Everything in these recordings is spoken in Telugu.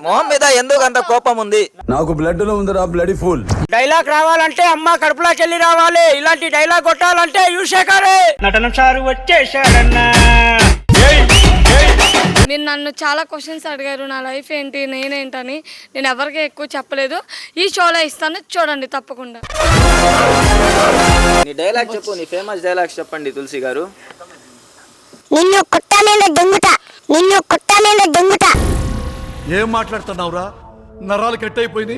మొహం మీద ఎందుకు అంత కోపం ఉంది? నాకు బ్లడ్ లో ఉందిరా బ్లడీ ఫుల్. డైలాగ్ రావాలంటే అమ్మ కడుపులోకి వెళ్ళి రావాలి. ఇలాంటి డైలాగ్ కొట్టాలంటే యువశేఖరే. నటన చారు వచ్చేసాడన్నా. మీరు నన్ను చాలా క్వశ్చన్స్ అడిగారు, నా లైఫ్ ఏంటి నేనేంటని. నేను ఎవరికి ఎక్కువ చెప్పలేదు, ఈ షోలో ఇస్తాను చూడండి తప్పకుండా. నీ డైలాగ్ చెప్పు, నీ ఫేమస్ డైలాగ్స్ చెప్పండి తులసి గారు. నిన్ను కుట్ట మీద దొంగుతా. ఏం మాట్లాడుతున్నావురా? నరాలు కట్ అయిపోయింది.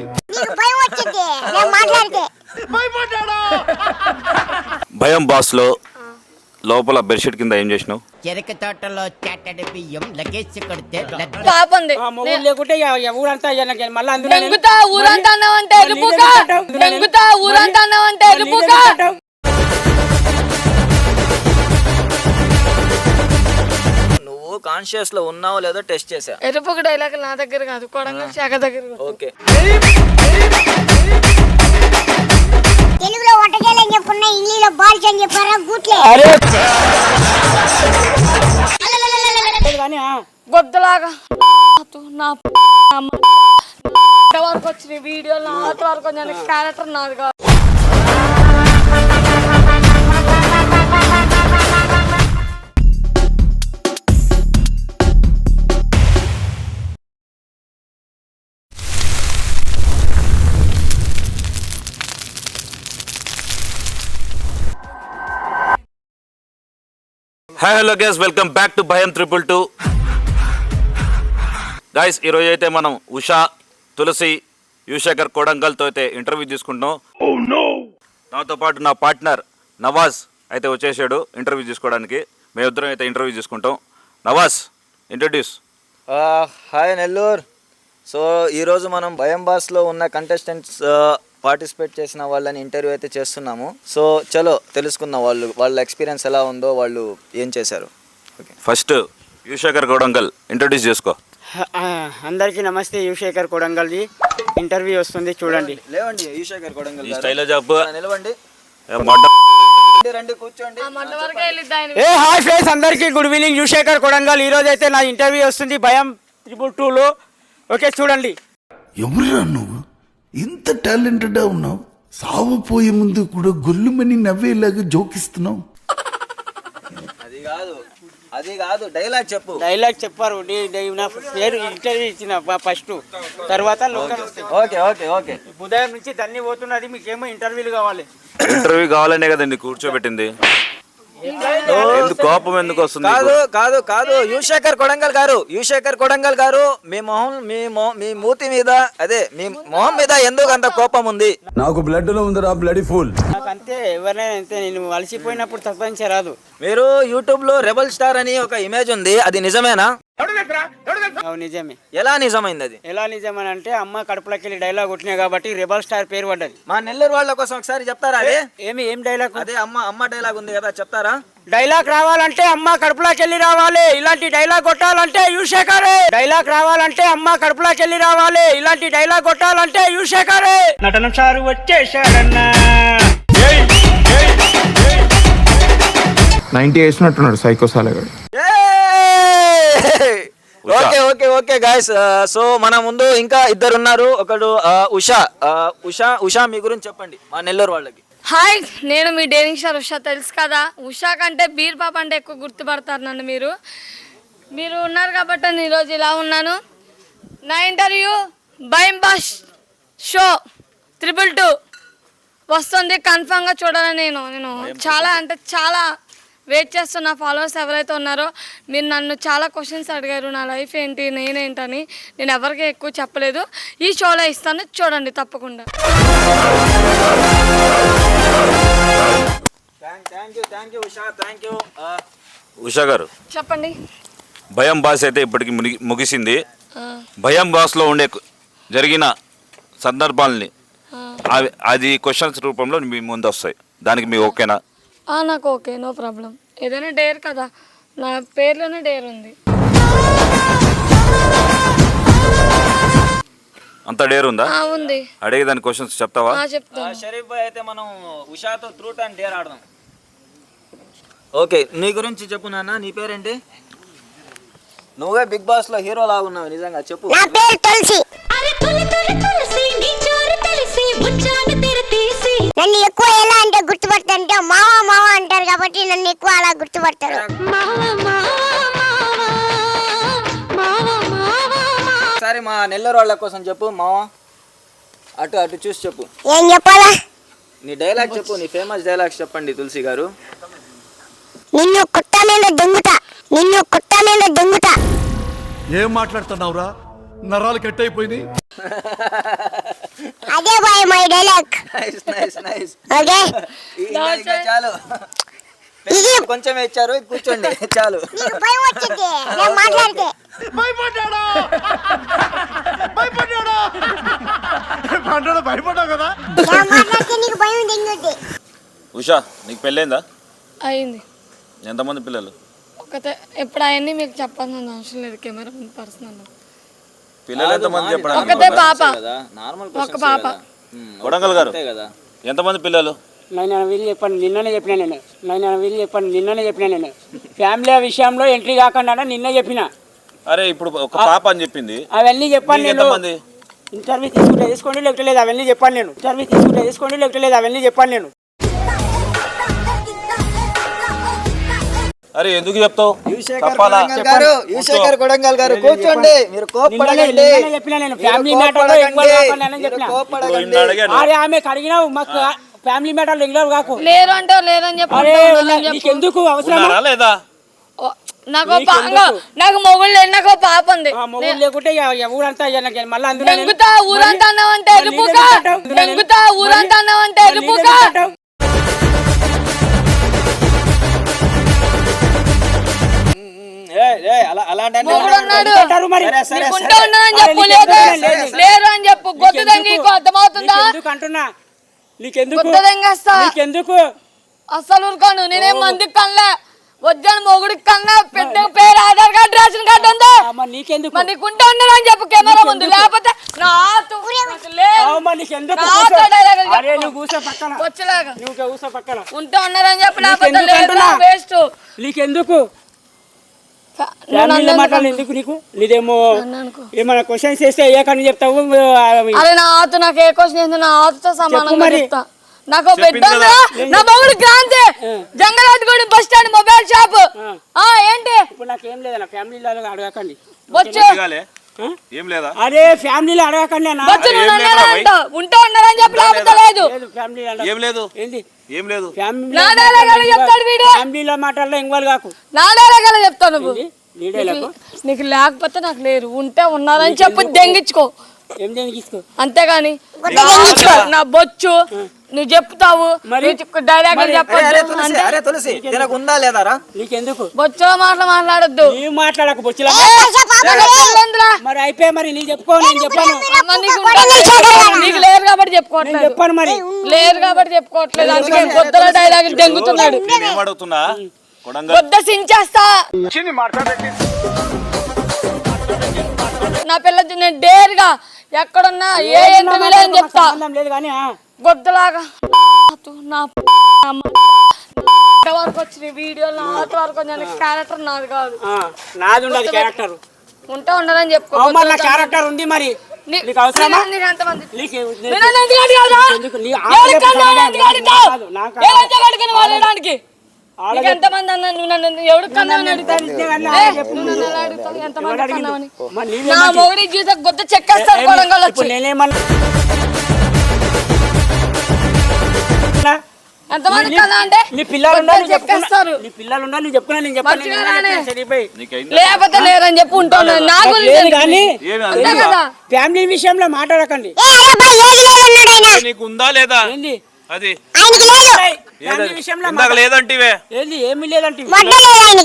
భయం బాస్ లో లోపల బెడ్షీట్ కింద ఏం చేసినావు? చెరక తోటలో చాటడి బియ్యం లగేజ్ కొడితే పాపంది లేకుంటే ఊరంతా మళ్ళీ అందులో దెంగుతా ఊరంతా అన్నావంటే వెళ్ళిపోకా. దెంగుతా ఊరంతా అన్నావంటే వెళ్ళిపోకా. నువ్వు కాన్షియస్ లో ఉన్నావో లేదో టెస్ట్ చేసా. ఎరుపుకు డైలాగ్ నా దగ్గర కాదు, కొడంగల్ శాఖ దగ్గర. ఓకే, తెలుగులో వంటకాయలని చెప్పుకున్నా, ఇంగ్లీష్లో బాల్స్ అని చెప్పారా గూట్లే. గొద్దలాగా నా వరకు వచ్చిన వీడియో నా వరకు వచ్చిన క్యారెక్టర్ నాది కాదు. Hi hello guys, welcome back to భయం 222 గైస్. ఈరోజు అయితే మనం ఉషా, తులసి, యువశేఖర్ కొడంగల్తో అయితే ఇంటర్వ్యూ తీసుకుంటున్నాం. నాతో పాటు నా పార్ట్నర్ నవాజ్ అయితే వచ్చేసాడు ఇంటర్వ్యూ తీసుకోవడానికి. మేమిద్దరం అయితే ఇంటర్వ్యూ తీసుకుంటాం. Nawaz, introduce. Hi Nellore. So ఈరోజు మనం భయం బాస్లో ఉన్న కంటెస్టెంట్స్ పార్టిసిపేట్ చేసిన వాళ్ళని ఇంటర్వ్యూ అయితే చేస్తున్నాము. సో చలో తెలుసుకుందాం వాళ్ళ ఎక్స్పీరియన్స్ ఎలా ఉందో, వాళ్ళు ఏం చేశారు. Okay, first Yuvashekar Kodangal introduce చేసుకో. అందరికీ నమస్తే. యువశేఖర్ కొడంగల్ది ఇంటర్వ్యూ వస్తుంది చూడండి. లేవండి యువశేఖర్ కొడంగల్ గారు. స్టైల్లో చెప్పు. నిలవండి, రండి, కూర్చోండి. హాయ్ ఫ్రెండ్స్, అందరికీ గుడ్ ఈవినింగ్. యువశేఖర్ కొడంగల్. ఈ రోజు అయితే నా ఇంటర్వ్యూ వస్తుంది భయం 222లో. ఓకే చూడండి. ఎవరురా నువ్వు? ఇంత టాలెంటెడ్ ఉన్నావు. సావు పోయే ముందు కూడా గొల్లుమని నవ్వేలాగా జోకిస్తున్నావు. అది కాదు డైలాగ్ చెప్పు. డైలాగ్ చెప్పారు. నా పేరు ఇంటర్వ్యూ ఇచ్చిన ఫస్ట్, తర్వాత ఓకే ఓకే ఓకే. ఉదయం నుంచి దన్ని పోతున్నది, మీకేమో ఇంటర్వ్యూలు కావాలి. ఇంటర్వ్యూ కావాలనే కదండి కూర్చోబెట్టింది. ఎందుకు కోపం ఎందుకు వస్తుంది? కాదు కాదు కాదు యువశేఖర్ కొడంగల్ గారు, మీ మూతి మీద, అదే మీ మొహం మీద ఎందుకు అంత కోపం ఉంది? నాకు బ్లడ్ లో ఉందిరా బ్లడీ ఫుల్. నాకు అంతే, ఎవరైనా అంతే. నేను అలసిపోయినప్పుడు తప్పించరాదు. మీరు యూట్యూబ్ లో రెబల్ స్టార్ అని ఒక ఇమేజ్ ఉంది, అది నిజమేనా? నిజమే. ఎలా నిజమైంది అది? ఎలా నిజమని అంటే, అమ్మ కడుపులోకి వెళ్ళి డైలాగ్ కొట్టినాయి కాబట్టి రెబల్ స్టార్ పేరు పడ్డది. మా నెల్లూరు వాళ్ళ కోసం ఒకసారి చెప్తారా? అదే ఏం డైలాగ్? అదే అమ్మ డైలాగ్ ఉంది కదా, చెప్తారా? డైలాగ్ రావాలంటే అమ్మ కడుపులోకి వెళ్ళి రావాలి. ఇలాంటి డైలాగ్ కొట్టాలంటే యువశేఖరే. డైలాగ్ రావాలంటే అమ్మ కడుపులోకి వెళ్ళి రావాలి. ఇలాంటి డైలాగ్ కొట్టాలంటే యువశేఖరే. నటన చారు వచ్చేసాడన్నా. 90 వేసినట్టున్నాడు సైకోసాలగాడు. Okay okay okay guys. So మన ముందు ఇంకా ఇద్దరు ఉన్నారు. ఒకడు ఉషా, మీ గురించి చెప్పండి మా నెల్లూరు వాళ్ళకి. హాయ్, నేను మీ డేరింగ్ స్టార్ ఉషా, తెలుసు కదా. ఉషా కంటే బీర్ పాప అంటే ఎక్కువ గుర్తుపడతారు నన్ను. మీరు ఉన్నారు కాబట్టి నేను ఈరోజు ఇలా ఉన్నాను. నా ఇంటర్వ్యూ భయం బాస్ షో 222 వస్తుంది. కన్ఫామ్గా చూడాలని నేను చాలా అంటే చాలా వెయిట్ చేస్తున్న. ఫాలోవర్స్ ఎవరైతే ఉన్నారో, మీరు నన్ను చాలా క్వశ్చన్స్ అడిగారు, నా లైఫ్ ఏంటి నేనేంటని. నేను ఎవరికి ఎక్కువ చెప్పలేదు, ఈ షోలో ఇస్తాను చూడండి తప్పకుండా. ఉషా గారు చెప్పండి. భయం బాస్ అయితే ఇప్పటికి ముగిసింది. భయం బాస్లో జరిగిన సందర్భాలని అది క్వశ్చన్స్ రూపంలో మీ ముందు వస్తాయి. దానికి మీకు ఓకేనా? నాకు ఓకే, నో ప్రాబ్లం. ఏదైనా డేర్ కదా, నా పేర్లోనే డేర్ ఉంది. అంత డేర్ ఉందా? ఉంది. అడిగే దాని క్వశ్చన్స్ చెప్తావా? చెప్తాను. షరీఫ్ భాయ్ అయితే మనం ఉషాతో ట్రూట్ అండ్ డేర్ ఆడదాం. ఓకే, నీ గురించి చెప్పు నాన్న. నీ పేరేంటి? నువ్వే బిగ్ బాస్ లో హీరో లాగా ఉన్నావు నిజంగా చెప్పు. నా పేరు తులసి. నన్ను ఎక్కువ ఎలా అంటే గుర్తుపడతారంటే మావా మావా అంటారు కాబట్టి నన్ను ఎక్కువ అలా గుర్తుపడతారు. ఒకసారి మా నెల్లూరు వాళ్ళ కోసం చెప్పు మావా. అటు అటు చూసి చెప్పు. ఏం చెప్పాలా? నీ డైలాగ్ చెప్పు, నీ ఫేమస్ డైలాగ్స్ చెప్పండి తులసి గారు. నిన్ను కుట్ట మీద దొంగుతా, నిన్ను కుట్ట మీద దొంగుతా. ఏం మాట్లాడుతున్నావురా? నరాలు కట్ అయిపోయింది. అదే boy my dialogue. Nice nice nice. Okay ఇంకా చాలు. ఇది కొంచెం ఇచ్చారు, ఇది కూర్చోండి చాలు. నీకు భయం వచ్చింది నేను మాట్లాడితే. భయపడ్డావు కదా? నేను మాట్లాడితే నీకు భయం దింగుద్ది. ఉషా నీకు పెళ్ళైందా? అయింది. ఎంతమంది పిల్లలు? ఒకటే. ఎప్పుడు అవన్నీ మీకు చెప్పాల్సిన అవసరం లేదు, కెమెరా ముందు పర్సనల్. పిల్లలు ఎంతమంది చెప్పడానికి? ఒకటే పాప, నార్మల్ ఒక పాప. కొడంగల్ గారు ఎంతమంది పిల్లలు? నేను వీళ్ళు చెప్పాను నిన్ననే చెప్పినా నేను ఫ్యామిలీ విషయంలో ఎంట్రీ కాకుండా నిన్నే చెప్పిన. అరే ఇప్పుడు ఒక పాప అని చెప్పింది. అవన్నీ చెప్పాను మీకు నేను. ఎంతమంది? ఇంటర్వ్యూ తీసుకుంటే తీసుకోండి లేకపోతే లేదు అవన్నీ చెప్పాను నేను. అరే ఎందుకు చెప్తావు? యువశేఖర్ కొడంగల్ గారు కూర్చోండి. మీరు కోప్పడకండి. చెప్పినా నేను ఫ్యామిలీ మ్యాటర్లో ఎక్కువ కాకుండా అని చెప్పిన. అరే ఆమెకు అడిగినావు మాకు ఫ్యామిలీ మ్యాటర్లో ఇగ్నోర్ కాకు. లేరు అంటే లేదని చెప్పి. అరే నీకెందుకు అవసరమా? లేదా నాకు మొగుడు లేదు, నాకు ఒక పాప ఉంది. మొగుడు లేకుంటే ఊరంతా మళ్ళీ అందులో దెంగుతా ఊరంతా అన్నావంటే వెళ్ళిపోక. దెంగుతా ఊరంతా అన్నావంటే వెళ్ళిపోక. మొగుడు ఉన్నాడు, నీకుంటా ఉన్నాడని చెప్పు. లేరు అని చెప్పు. గొద్దు దంగి అర్థమవుతుందా? అంటున్నా గొద్దు దంగేస్తా. నీకెందుకు? అస్సలు ఊరుకోను. నేనేం మందికి కన్నా వద్దాను, మొగుడికి కన్నా పెద్ద పేరు ఆధార్ కార్డు రేషన్ కార్డు ఉందా? నీకెందుకు? మరి నీకుంటా ఉన్నాడని చెప్పు కెమెరా ముందు. లేకపోతే ఉంటా ఉన్నారని చెప్పు. లేకపోతే వేస్ట్. నీకెందుకు? ఎందుకు నీకు? నీదేమో ఏమైనా క్వశ్చన్స్ చేస్తే ఏ కానీ చెప్తావు. అరే నా ఆతు నాకు ఏ క్వశ్చన్ చేస్తే నా ఆతుతో సమానంగా చెప్తా. నాకు పెద్ద నా మొగుడు క్రాంతి జంగలాటగూడెం బస్ స్టాండ్ మొబైల్ షాప్. ఏంటి ఇప్పుడు నాకేం లేదా ఫ్యామిలీలో అడగకండి. ఏం లేదా? అరే ఫ్యామిలీలో అడగకండి. ఉంటా ఉన్నారని చెప్పి లేకపోతే లేదు. ఏం లేదు. ఏంది ఏం లేదు? ఫ్యామిలీలో మాటల్లో ఇన్వాల్వ్ కాకు. నా డైలాగ్ చెప్తావు నువ్వు. నీకు లేకపోతే నాకు లేరు, ఉంటే ఉన్నారని చెప్పి దెంగించుకో. ఏం దెంగించుకో? అంతేగాని నా బొచ్చు నువ్వు చెప్తావు డైలాగ్ ఉందా లేదా? నీకెందుకు బొచ్చు మాటలు మాట్లాడొద్దు. మాట్లాడక బొచ్చులా మరి అయిపోయా. మరి నేను చెప్పుకో. నేను చెప్పాను నీకు లేరు కాబట్టి చెప్పుకోవట్లేదు. చెప్పాను మరి లేరు కాబట్టి చెప్పుకోవట్లేదు. అందుకే కొత్తలో డైలాగ్ దెంగుతున్నాడు. కొత్త సించేస్తా. నా పిల్ల నేను డేర్గా ఎక్కడున్నా ఏ ఇంటర్వ్యూలో అని చెప్తా. లేదు కానీ గొద్దలాగా నా వరకు వచ్చిన వీడియో నా వరకు వచ్చిన క్యారెక్టర్ నాది కాదు. నాది ఉండదు క్యారెక్టర్. ఉంటా ఉండదని చెప్పుకో. క్యారెక్టర్ ఉంది మరి. నీకు అవసరమా? ఎంతమంది అన్నా నువ్వు నన్ను ఎవడు కన్నావని అడుగుతాను. ఎంతమంది కన్నావని నా మొగుడి జీవితం గొద్ద చెక్కేస్తాను కొడంగల్ వచ్చి. ఎంతమంది కన్నా అంటే నీ పిల్లలు చెక్కేస్తారు. నీ పిల్లలు ఉన్నా నువ్వు చెప్పుకున్నా. నేను చెప్పాను లేకపోతే లేరని చెప్పి ఉంటాను. నాకు కదా ఫ్యామిలీ విషయంలో మాట్లాడకండి. నీకు ఉందా లేదా? ఏంది అది విషయంలో లేదంటివే? ఏంది ఏమి లేదంటే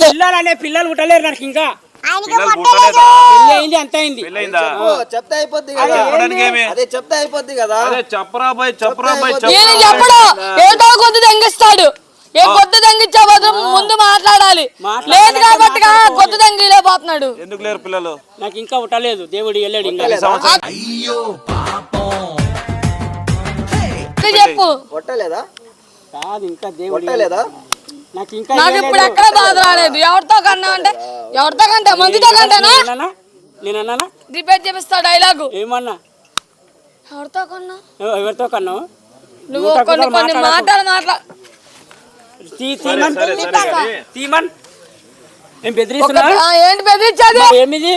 పిల్లలు అనే పిల్లలు పుట్టలేరు నాకు. ఇంకా అయింది అంత అయింది. చెప్తే అయిపోద్ది కదా. నేను చెప్పడు ఏదో కొద్ది దంగిస్తాడు. ఏ కొత్త దంగిచ్చే బదులు ముందు మాట్లాడాలి. లేదు కాబట్టి కొత్త దంగిలే పోతున్నాడు. ఎందుకు లేరు పిల్లలు? నాకు ఇంకా పుట్టలేదు. దేవుడు వెళ్ళాడు ఇంకా. చెప్పు కొట్టలేదా? కాదు ఇంకా దేవుడు కొట్టలేదా? నాకు ఇంకా నాకు ఇప్పుడు ఎక్కడ బాధ రాలేదు. ఎవరితో కన్నా అంటే ఎవరితో కంటే మందితో కంటేనా నేనన్నా రిపీట్ చేపిస్తా డైలాగు. ఏమన్నా ఎవరితో కన్నా ఎవరితో కన్నావు నువ్వు కొన్ని మాటలు తీమన్ ఏం బెదిరిస్తున్నా ఏంటి బెదిరించేది? ఏమిది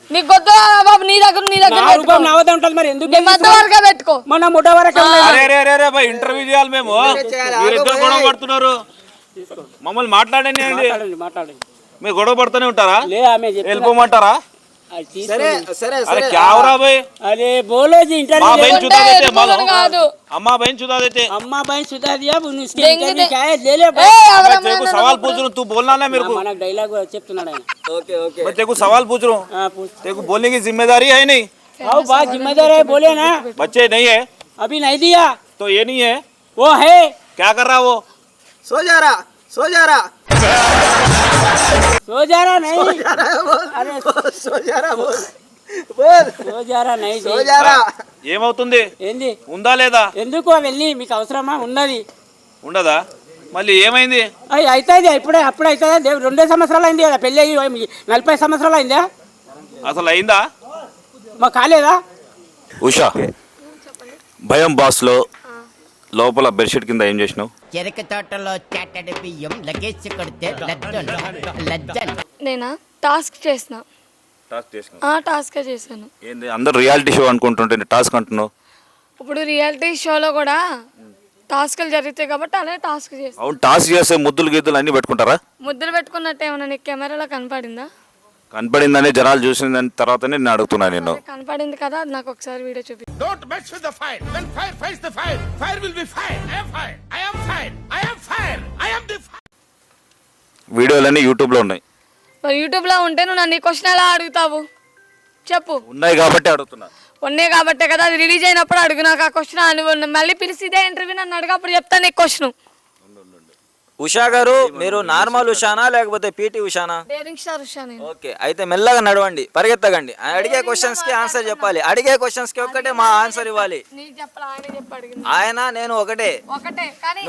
నీకు కొత్త బాబు నీ దగ్గర రూపం నా వద్ద ఉంటుంది మరి ఎందుకు మధ్య వరకే పెట్టుకో. మన ముఠ వరకు ఇంటర్వ్యూ చేయాలి మేము. మీరిద్దరు గొడవ పడుతున్నారు, మమ్మల్ని మాట్లాడండి. మాట్లాడండి. మీరు గొడవ పడుతూనే ఉంటారా? లే ఆమె వెళ్ళిపోమంటారా? సరే సరే अरे क्या हो रहा भाई? अरे बोलो जी माँ बहन इंटरव्यू चुदा देते मालूम? కాదు अम्मा बहन चुदा देते। अम्मा बहन सुधा दिया उसके देंगे इंटरव्यू दे- क्या है ले ले ఏ मैं तेरे को सवाल पूछ रहा हूँ, तू बोलना ना मेरे को। మనకు డైలాగ్ చెప్తున్నాడు ఆయన ఓకే ఓకే मैं तेरे को सवाल पूछ रहा हूँ, पूछ तेरे को बोलने की जिम्मेदारी है नहीं? आओ बात जिम्मेदार है बोले ना बच्चे नहीं है अभी नहीं दिया तो ये नहीं है, वो है क्या कर रहा वो? సో జారా सो जा रहा नहीं अरे సో జారా బోల్ सो जा रहा नहीं సో జారా ఏమవుతుంది? ఏంది ఉందా లేదా? ఎందుకు వెళ్ళి మీకు అవసరమా ఉన్నది ఉండదా? మళ్ళీ ఏమైంది? అయ్యి అవుతుంది అప్పుడే అవుతుంది 2 సంవత్సరాలు అయింది కదా పెళ్ళి అయ్యి 40 సంవత్సరాలు అయిందా అసలు అయిందా? మా కాలేదా ఉషా, భయం బాస్లో లోపల బెడ్షీట్ కింద ఏం చేసినావు? చెరుకు తోటలో చెట్టడి బియ్యం లగేసి కొడితే లజ్జన్ నేనా టాస్క్ చేసిన టాస్క్ చేసినావు. టాస్క్ చేశాను. ఏంది అందరు రియాలిటీ షో అనుకుంటుంటే టాస్క్ అంటున్నావు? ఇప్పుడు రియాలిటీ షోలో కూడా టాస్క్లు జరుగుతాయి కాబట్టి అలాగే టాస్క్ చేస్తాను. అవును, టాస్క్ చేస్తే ముద్దులు గిద్దులు అన్ని పెట్టుకుంటారా? ముద్దులు పెట్టుకున్నట్టు ఏమన్నా నీకు కెమెరాలో కనపడిందా? కనపడిందని జనాలు చూసిన తర్వాతనే నేను అడుగుతున్నా. నేను కనపడింది కదా, అది నాకు ఒకసారి వీడియో చూపి. Don't mess with the fire. When fire fights the fire, fire will be fire. I am fire. I am fire. I am fire. I am the fire. వీడియోలన్నీ యూట్యూబ్లో ఉన్నాయి. మరి యూట్యూబ్లో ఉంటే నువ్వు నన్ను ఈ క్వశ్చన్ ఎలా అడుగుతావు చెప్పు? ఉన్నాయి కాబట్టి అడుగుతున్నా. ఉన్నాయి కాబట్టే కదా, అది రిలీజ్ అయినప్పుడు అడుగు నాకు ఆ క్వశ్చన్. మళ్ళీ పిలిచి ఇదే ఇంటర్వ్యూ నన్ను అడుగు, అప్పుడు చెప్తాను నీకు క్వశ్చన్. ఉషా గారు, మీరు నార్మల్ ఉషానా లేకపోతే పీటీ ఉషానా? డేరింగ్ స్టార్ ఉషా నేను. ఓకే, అయితే మెల్లగా నడవండి, పరిగెత్తకండి. అడిగే క్వశ్చన్స్ కి ఆన్సర్ చెప్పాలి. అడిగే క్వశ్చన్స్ కి ఒక్కటే మా ఆన్సర్ ఇవ్వాలి. నీకు చెప్పాలి, ఆయన చెప్పి అడిగింది ఆయన నేను ఒకటే. కానీ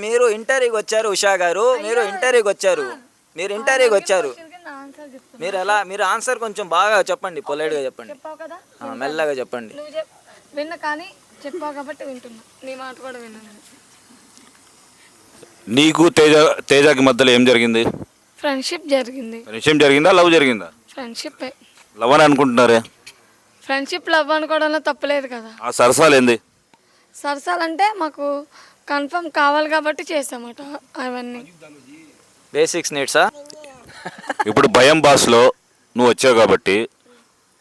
మీరు ఇంటర్వ్యూకి వచ్చారు ఉషా గారు, మీరు ఇంటర్వ్యూకి వచ్చారు. మీరు ఆన్సర్ కొంచెం బాగా చెప్పండి, పొలైట్ గా చెప్పండి, చెప్పావు కదా, మెల్లగా చెప్పండి. నువ్వు విన్నా కానీ చెప్పావు కాబట్టి వింటున్నా, నీ మాట కూడా విన్నాను. నీకు తేజకి మధ్యలో ఏం జరిగింది? ఫ్రెండ్షిప్ జరిగింది. విషయం జరిగిందా, లవ్ జరిగిందా? ఫ్రెండ్షిప్ లవ్ అని అనుకుంటున్నారే. ఫ్రెండ్షిప్ లవ్ అనుకోవడంలో తప్పలేదు కదా. ఆ సరసాలు ఏంది? సరసాలంటే మాకు కన్ఫర్మ్ కావాలి కాబట్టి చేసామట అవన్నీ. బేసిక్స్ నీడ్సా? ఇప్పుడు భయం బాస్లో నువ్వు వచ్చావు కాబట్టి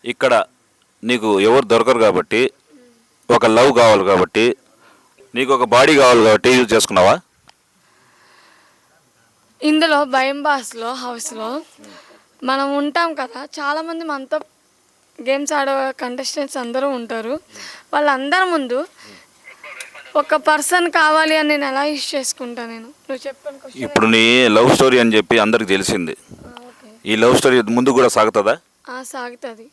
ఇక్కడ నీకు ఎవరు దొరకరు కాబట్టి, ఒక లవ్ కావాలి కాబట్టి, నీకు ఒక బాడీ కావాలి కాబట్టి యూజ్ చేసుకున్నావా? ఇందులో భయం బాస్లో హౌస్లో మనం ఉంటాం కదా, చాలామంది మనతో గేమ్స్ ఆడే కంటెస్టెంట్స్ అందరూ ఉంటారు. వాళ్ళందరి ముందు ఒక పర్సన్ కావాలి అని నేను ఎలా యూజ్ చేసుకుంటా? నువ్వు చెప్పాను ఇప్పుడు నీ లవ్ స్టోరీ అని చెప్పి అందరికి తెలిసింది. ఈ లవ్ స్టోరీ ముందు కూడా సాగుతుందా? సాగుతుంది.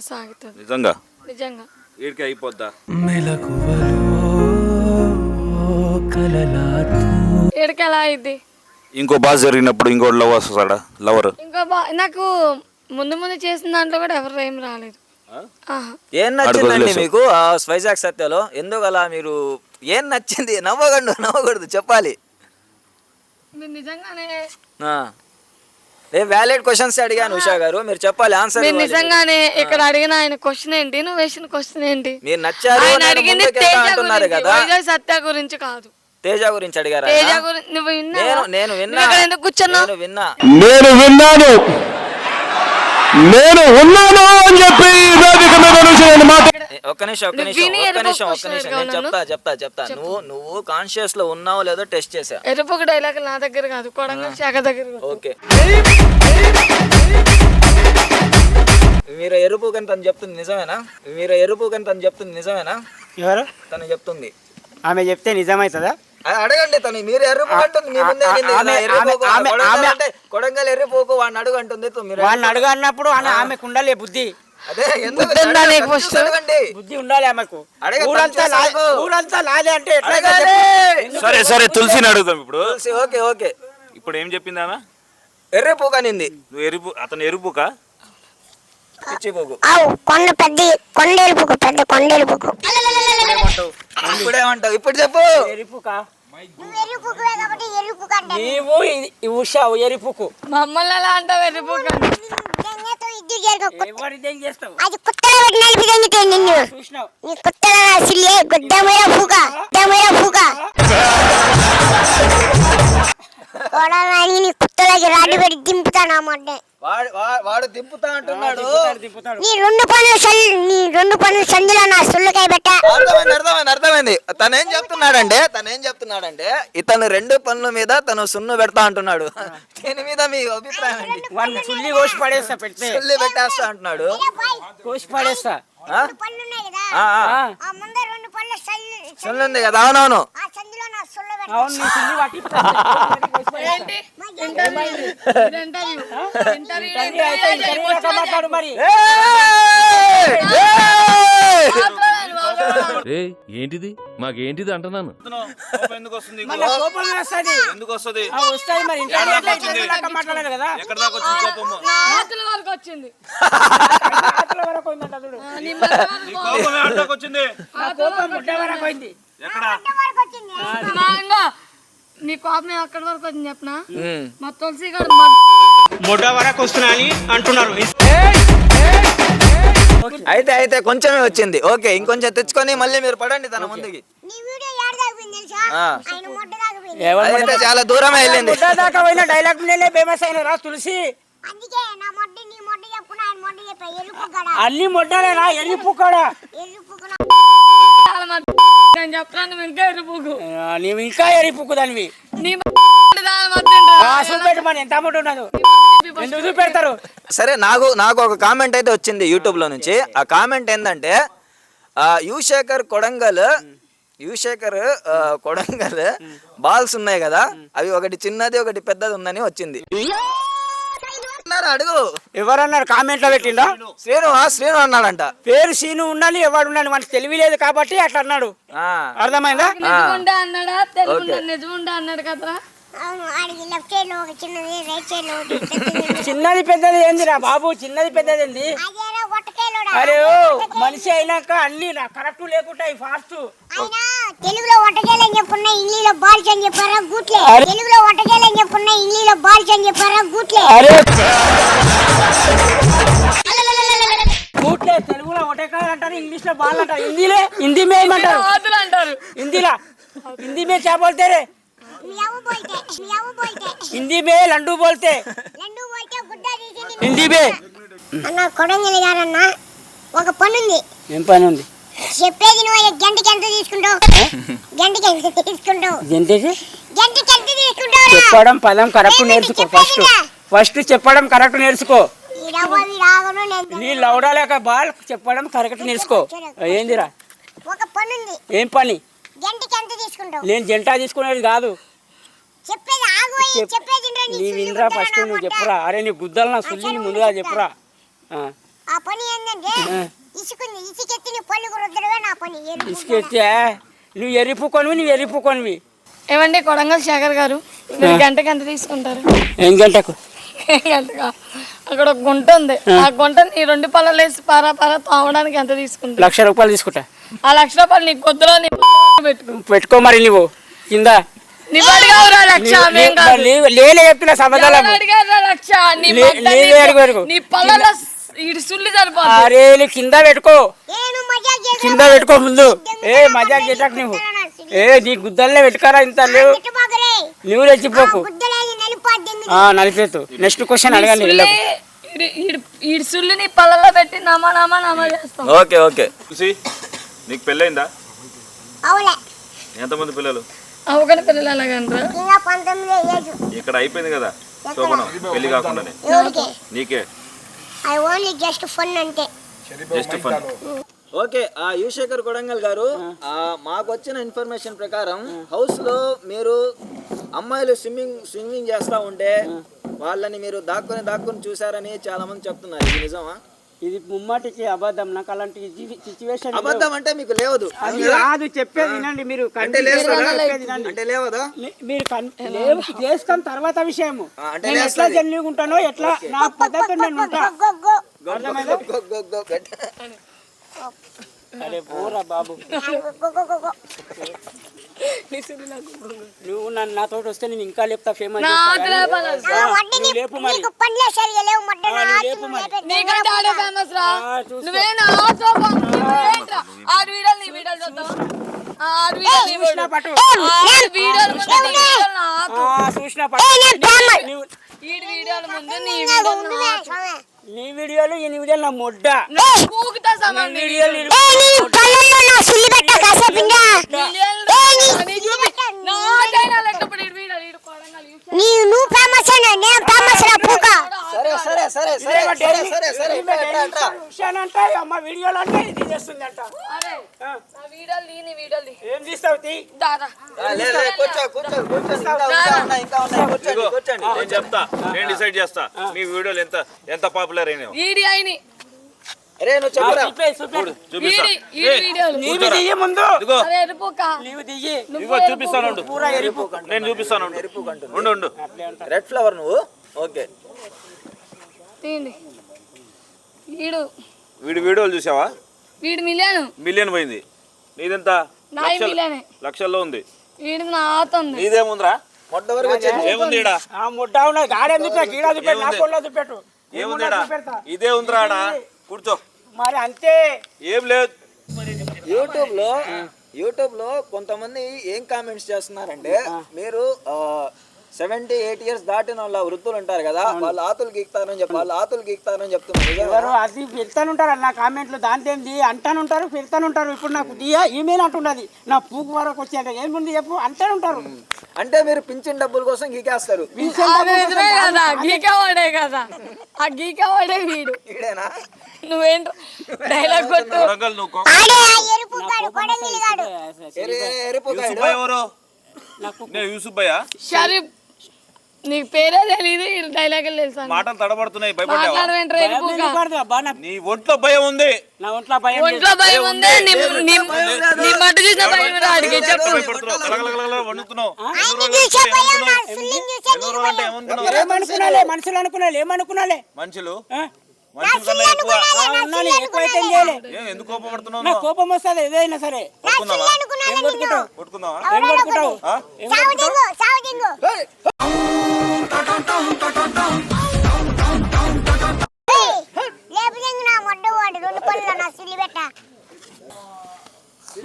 సాగుతుంది నిజంగా నిజంగా. వీడికి అయిపోద్దా? ఏడికి ఎలా అయింది? ఇంకో బాస్ జరిగినప్పుడు ఇంకో లవ్ వస్తాడా? లవర్ నాకు ముందు చేసిన దాంట్లో కూడా ఎవరు ఏం రాలేదు. ఏం నచ్చిందండి మీకు ఆ వైజాగ్ సత్యలో? ఎందుకు అలా మీరు ఏం నచ్చింది? నవ్వకూడదు, చెప్పాలి. మీరు నిజంగానే వ్యాలిడ్ క్వశ్చన్స్ అడిగాను ఉషా గారు, మీరు చెప్పాలి ఆన్సర్. మీరు నిజంగానే ఇక్కడ అడిగిన ఆయన క్వశ్చన్ ఏంటి, నువ్వు వేసిన క్వశ్చన్ ఏంటి? మీరు నచ్చారు ఆయన అడిగింది తేజ అంటున్నారు గురించి, కదా. వైజాగ్ సత్య గురించి కాదు, తేజ గురించి అడిగారా? తేజ గురించి. నువ్వు విన్నావా? నేను విన్నా. నువ్వు ఇక్కడ ఎందుకు కూర్చున్నావు? నేను విన్నాను అని చెప్పి వేదిక మీద నుంచి నేను ఒక్క నిమిషం చెప్తా. నువ్వు కాన్షియస్ లో ఉన్నావో లేదో టెస్ట్ చేసా. ఎరుపుకు డైలాగ్ నా దగ్గర కాదు, కొడంగల్ శాఖ దగ్గర. ఓకే, మీరు ఎరుపు కానీ తను చెప్తుంది నిజమేనా? ఎవరు తను చెప్తుంది. ఆమె చెప్తే నిజమవుతుందా? అడగండి తను. మీరు ఎర్రపు అంటుంది, మీ ముందే కొడంగల్ ఎర్రిపోకు వాడిని అడుగు అంటుంది. వాళ్ళని అడుగు అన్నప్పుడు ఆమెకు ఉండాలి బుద్ధి. అదే బుద్ధి ఉండాలి ఆమెకు. ఊరంతా నాదే అంటే సరే తులసిని అడుగుదాం ఇప్పుడు. ఓకే ఇప్పుడు ఏం చెప్పింది ఆమె? ఎర్రే పూక అనింది. నువ్వు అతను ఎరుపుకా? పిచ్చి పూకు. కొండ పెద్ద కొండేలు పువ్వు, పెద్ద కొండేలు పువ్వు. ఇప్పుడేమంటావు? ఇప్పుడు చెప్పు. ఎరిపుక నువ్వు ఎరుపు పువ్వే కాబట్టి ఎరుపు పువ్వు అంటావు. నీవు ఉష ఎరిపుకు మమ్మల్ని ఎలా అంటావు వెర్రిపోక? దెంగతో ఇద్దరు జరగ ఎవరిదేం చేస్తావు అది కుత్తలో పెట్టి నలిపి దెంగుతాయి నిన్ను. చూసినావు నీ కుత్తలో అసలే గుడ్డమైన పూక, గుడ్డమైన పూక. కొడాలని నీ కుత్తలకి రాడ్డు పెట్టి దింపుతాను ఆ మొడ్డ. వాడు దింపుతా అంటున్నాడు. దింపుతాడు నీ రెండు పనులు సందులో నా సుల్లకాయ పెట్ట. అర్థమైంది. తనేం చెప్తున్నాడంటే ఇతను 2 పనుల మీద తను సున్ను పెడతా అంటున్నాడు. దీని మీద మీ అభిప్రాయం ఏంటి? వాళ్ళు చుల్లి కోసి పడేస్తా, పెడితే సుల్లి పెట్టేస్తా అంటున్నాడు. కోసి పడేస్తా. పళ్ళు ఉన్నాయి కదా, ఆ ఆ ముందర 2 పళ్ళ సుల్లు ఉంది కదా. అవునవును. ఆ సందులో నా సుల్ల పెట్ట. అవును, నీ చుల్లి పట్టి ఏంటి? ఇంటర్వ్యూ మాట్లాడు మరి. ఏంటిది మాకేంటిది అంటున్నాను. కోపం ఎందుకు వస్తుంది? మళ్ళా కోపం వస్తుంది. ఎందుకు వస్తుంది? వస్తాయి మరి. ఇంటర్వ్యూ మాట్లాడాలి కదా. ఎక్కడ దాకా వచ్చింది కోపము? రాత్రుల వరకు వచ్చింది. రాత్రుల వరకు పోయిందంట చూడు. నీ మధ్య నీ కోపం ఎక్కడ దాకా వచ్చింది? నా కోపం ముడ్డ వరకు పోయింది. ఎక్కడ? ఇంకా నీ కోపం అక్కడి వరకు వచ్చింది చెప్పనా? మా తులసి గారు ముడ్డ వరకు వస్తున్నా అని అంటున్నారు. అయితే కొంచెమే వచ్చింది. ఓకే, ఇంకొంచెం తెచ్చుకొని మళ్ళీ మీరు పడండి తన ముందుకి. నీ వీడియో ఏడ దాకపోయింది తెలుసా? ఆయన మొడ్డ దాకపోయింది. అయితే చాలా దూరమే వెళ్ళింది. ముడ్డ దాకా పోయిన డైలాగ్ ఫేమస్ అయిన రా తులసి. అందుకే నా మొడ్డ నీ మొడ్డ చెప్పుకున్నా, ఆయన మొడ్డ చెప్పా. ఎరుపు గడ, అన్ని ముడ్డలేనా? ఎరుపు కూడా. ఎరుపు చాలా మంది నేను చెప్తాను, నువ్వు ఇంకా ఎరుపుకు. నీవు ఇంకా ఎరుపుకు దానివి. నీ దాని మధ్య చూపెట్టమని ఎంత అమౌంట్ ఉన్నది ఎందుకు చూపెడతారు? సరే, నాకు ఒక కామెంట్ అయితే వచ్చింది యూట్యూబ్ లో నుంచి. ఆ కామెంట్ ఏంటంటే యువశేఖర్ కొడంగల్ బాల్స్ ఉన్నాయి కదా, అవి ఒకటి చిన్నది ఒకటి పెద్దది ఉందని వచ్చింది. అడుగు. ఎవరన్నారు కామెంట్ లో పెట్టిండా? శ్రీను అన్నాడంట. పేరు సీను ఉండాలి, ఎవడు ఉండాలి, మనకు తెలివి లేదు కాబట్టి అట్లా అన్నాడు. అర్థమైందా? నిజముండే అన్నాడా? తెలుగుండా నిజముండే అన్నాడు కదరా. అవును, ఆడికి లెఫ్ట్ సైడ్ లో ఒక చిన్నది, రైట్ సైడ్ లో ఒకటి పెద్దది. చిన్నది పెద్దది ఏందిరా బాబు? చిన్నది పెద్దది ఏంది? అదేరా ఒట్టకాయలోడా. అరే ఓ మనిషి అయినాక అన్ని కరెక్ట్ లేకుంటాయి ఫాస్ట్. అయినా తెలుగులో ఒట్టకాయలు అని చెప్పున్నా, ఇంగ్లీష్ లో బాల్స్ అని చెప్పారా గూట్లే. తెలుగులో ఒట్టకాయలు అని చెప్పున్నా, ఇంగ్లీష్ లో బాల్స్ అని చెప్పారా గూట్లే. అరే గూట్లే తెలుగులో ఒట్టకాయలు అంటారు, ఇంగ్లీష్ లో బాల్ అంటారు, హిందీ మే ఏమంటారు? ఆతులు అంటారు. हिंदी में क्या बोलते रे? मियाऊ बोलते हिंदी में लंडू बोलते गुड्डा తీసి हिंदी में. అన్న కొడంగల్ గారన్న ఒక పని ఉంది. ఏం పని ఉంది? చెప్పేది నువ్వు గంటకి ఎంత తీసుకుంటావు? గంటకి ఎంత తీసుకుంటావు? చెప్పడం పదం కరెక్ట్ నేర్చుకో. ఫస్ట్ చెప్పడం కరెక్ట్ నేర్చుకో. నీ లౌడాలేక బాల్ చెప్పడం కరెక్ట్ నేర్చుకో. ఏందిరా ఒక పని ఉంది. ఏం పని? గంటకి ఎంత తీసుకుంటావు? నేను జంటా తీసుకునేది కాదు, చెప్పేది ఆగు. చెప్పేది నీ వినరా ఫస్ట్. నువ్వు చెప్పురా. అరే నీ గుద్దలు నా సుల్లిని ముందుగా చెప్పురా. ఆ పని ఏంటంటే ఇసుకెత్తి నీ పళ్ళు రుద్దడమే నా పని. ఇసుకెత్తే నువ్వు ఎరిపుకొనివి. ఏమండి కొడంగల్ శేఖర్ గారు, మీరు గంటకి ఎంత తీసుకుంటారు? ఏం గంటకు? గంటగా అక్కడ ఒక గుంట ఉంది. ఆ గుంటని ఈ 2 పళ్ళలు వేసి పారా తాగడానికి ఎంత తీసుకుంటారు? 1,00,000 రూపాయలు తీసుకుంటా. ఆ 1,00,000 రూపాయలు నీ కొద్దులో పెట్టుకో మరి. నువ్వు కింద లేలే చెప్తున్నా సమాధానం. అరే నువ్వు కింద పెట్టుకో ముందు. మజాక్ చేసాక నువ్వు నీ గుద్దలనే పెట్టుకోరా. ఇంత లేవు నువ్వు రెచ్చిపోకు. నలిపేతు. నెక్స్ట్ క్వశ్చన్ అడగండి. ఈ సుల్లిని పళ్ళలో పెట్టి నామా చేస్తాం. ఓకే చూసి నీకు పెళ్ళైందా? అవులే. ఎంతమంది పిల్లలు? అవగానే పిల్లలు అలాగంటారా? ఇంకా 19 ఏజ్. ఇక్కడ అయిపోయింది కదా శోభనం, పెళ్లి కాకుండానే. నీకే ఐ ఓన్లీ జస్ట్ ఫన్ అంటే. Just fun. Okay, Yuvashekar Kodangal గారు, మాకు వచ్చిన ఇన్ఫర్మేషన్ ప్రకారం హౌస్ లో మీరు అమ్మాయిలు స్విమ్మింగ్ చేస్తా ఉంటే వాళ్ళని మీరు దాక్కుని చూసారని చాలా మంది చెప్తున్నారు. ఇది నిజమా? ఇది ముమ్మాటికి అబద్ధం. నాకు అలాంటి సిచ్యువేషన్ అబద్ధం అంటే మీకు లేవదు అది రాదు. చెప్పేది వినండి మీరు. అంటే లేదు చెప్పేది వినండి. అంటే లేవదా మీరు చేసుకున్న తర్వాత విషయము. అంటే నేను ఎట్లా జెన్యుగా ఉంటానో ఎట్లా నా పద్ధతి నేను ఉంటా. అరే పోరా బాబు, నువ్వు నాతో వస్తే నేను ఇంకా లేపుతా. ఫేమస్ లేపు మరి, నీకు పనులే సరిగా లేవు మడ్డ లేపు మరి. నీకంటే ఆడే ఫేమస్ రా. నువ్వేనా నువ్వేంట్రా? ఆరు వీడియోలు నీ వీడియోలు చూద్దాం. ఆరు వీడియోలు నీ చూసినా పట్టు. ఆరు వీడియోల ముందు నీ వీడియోలు నాకు. చూసినా పట్టు. ఈ వీడియోల ముందు నీ వీడియోలు నాకు. నీ వీడియోలు ఈ వీడియోలు నా మొడ్డ. కూకుతా సమానం నీ వీడియోలు వీడియోలు. నాకైనా లేకపోతే ఈ వీడియోలు ఈడు కొడంగల్ యూస్ నువ్వు ఫేమస్ నేను ఫేమస్ రా పూక. సరే సరే సరే సరే సరే సరే సరే అంటే అమ్మ వీడియోలు అంటే ఇది చేస్తుందంట. అరే నా వీడియోలు నీ వీడియోలు ఏం తీస్తావు? దాదా కూర్చో కూర్చో కూర్చోండి ఇంకా ఉన్నాయి కూర్చోండి కూర్చోండి నేను చెప్తా, నేను డిసైడ్ చేస్తా మీ వీడియోలు ఎంత పాపులర్ అయినాయో. ఈడి అయిని అరే నువ్వు చెప్పురా చూపిస్తా. నీవి దియ్యి ముందు. ఇదిగో అరే ఎరుపుక నీవు దియ్యి. ఇదిగో చూపిస్తాను. పూరా ఎరుపు. నేను చూపిస్తాను. ఉండు ఉండు. రెడ్ ఫ్లవర్ నువ్వు ఓకే తీయండి. వీడు వీడి వీడియోలు చూసావా? వీడు మిలియన్ పోయింది. నీదెంత? నాయి మిలియనే. లక్షల్లో ఉంది. వీడి నా ఆత ఉంది. నీదేముందిరా? మొట్ట వరకు వచ్చేది ఏముంది ఈడ? ఆ ముడ్డ ఉన్నది గాడెందుకు గీడా చూపెట్టు, నా ఫోన్లో చూపెట్టు. ఏముంది ఈడ? ఇదే ఉందిరా ఆడ. కూర్చో. మరి అంతే. ఏం లేదు. యూట్యూబ్ లో కొంతమంది ఏం కామెంట్స్ చేస్తున్నారంటే మీరు 70-80 years దాటిన వాళ్ళ వృద్ధులు ఉంటారు కదా, వాళ్ళు ఆతులు గీక్తారని చెప్తున్నారు. ఎవరు అది పెడతానుంటారు నా కామెంట్లు. దాంతో ఏంది అంటానుంటారు, పెడతానుంటారు. ఇప్పుడు నాకు దియా ఈమెయిల్ అంటున్నది, నా పూకు వరకు వచ్చేట ఏముంది చెప్పు అంటానుంటారు. అంటే మీరు పింఛన్ డబ్బుల కోసం గీకేస్తారు. నిజమే కదా, గీకేవాడే కదా. ఆ గీకేవాడే వీడు. ఈడేనా? నువ్వేంటో డైలాగ్ కొట్టు. ఎవరు? యూసుఫ్ భయ్యా. షరీఫ్ నీకు పేరే తెలియదు, డైలాగ్ తెలుసా? మాటలు తడబడుతున్నాయి. భయపడ్డావా? నీ ఒంట్లో భయం ఉంది. నా ఒంట్లో భయం ఉంది. నీ మట్టు చూసిన భయం రాడికి చెప్పు. వండుతున్నావు. ఏమనుకున్నాలే మనుషులు ఏమనుకున్నాలే మనుషులు ఎక్కువైతే చేయలే. ఎందుకు కోపడుతున్నావు? నా కోపం వస్తుంది ఏదైనా సరే. కొట్టుకుందావా?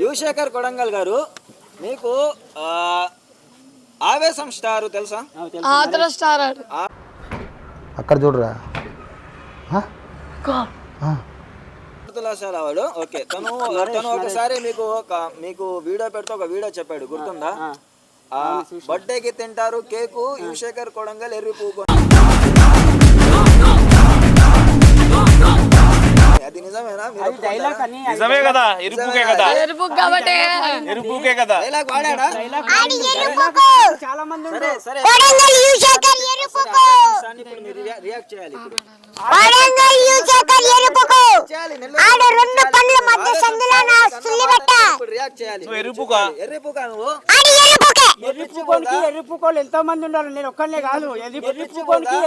యువశేఖర్ కొడంగల్ గారు, మీకు ఆవేశం స్టార్ తెలుసా? ఆతర స్టార్ అక్కడ చూడరా వాడు. ఓకే, తను ఒకసారి మీకు వీడియో పెడితే ఒక వీడియో చెప్పాడు, గుర్తుందా? బర్త్డేకి తింటారు కేకు, యువశేఖర్ కొడంగల్ ఎర్రి పూకు. అది నిజమేనా? నిజమే కదా. ఎరుపుకే కదా. ఎరుపుక్ కాబట్టి ఎరుపుకే కదా. డైలాగ్ వాడాడా? చాలా మంది రియాక్ట్ చేయాలి. ఎర్రిపుకోలు ఎంతో మంది ఉండాలి, నేను ఒక్కనే కాదు.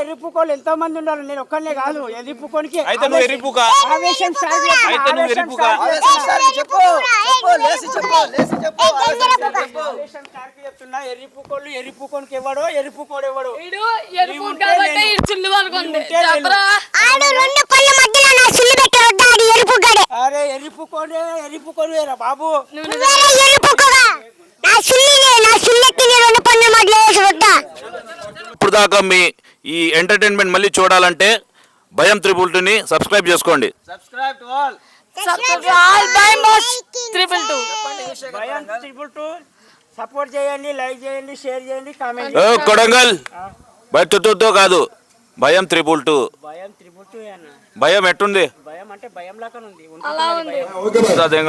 ఎర్రిపుకోలు ఎంతో మంది ఉండాలి, నేను ఒక్కనే కాదు. ఎర్రిపుకోనికి అయితే నువ్వు ఎర్రిపుక. ఆవేశం చెప్తున్నా. ఎర్రిపుకోనికి ఎవడో ఎర్రిపుకోడు ఎవడో. అరే ఎర్రిపుకోడు బాబు. ఇప్పుడు దాకా మీ ఈ ఎంటర్టైన్మెంట్ మళ్ళీ చూడాలంటే భయం 322ని సబ్స్క్రైబ్ చేసుకోండి. Subscribe to all. భయం 322 సపోర్ట్ చేయండి, లైక్ చేయండి, షేర్ చేయండి, కామెంట్. కొడంగల్ భయతో కాదు, భయం 322. భయం 322 భయం ఎట్టుంది? భయం అంటే భయం లాగా ఉంది. అలా ఉంది. అదేం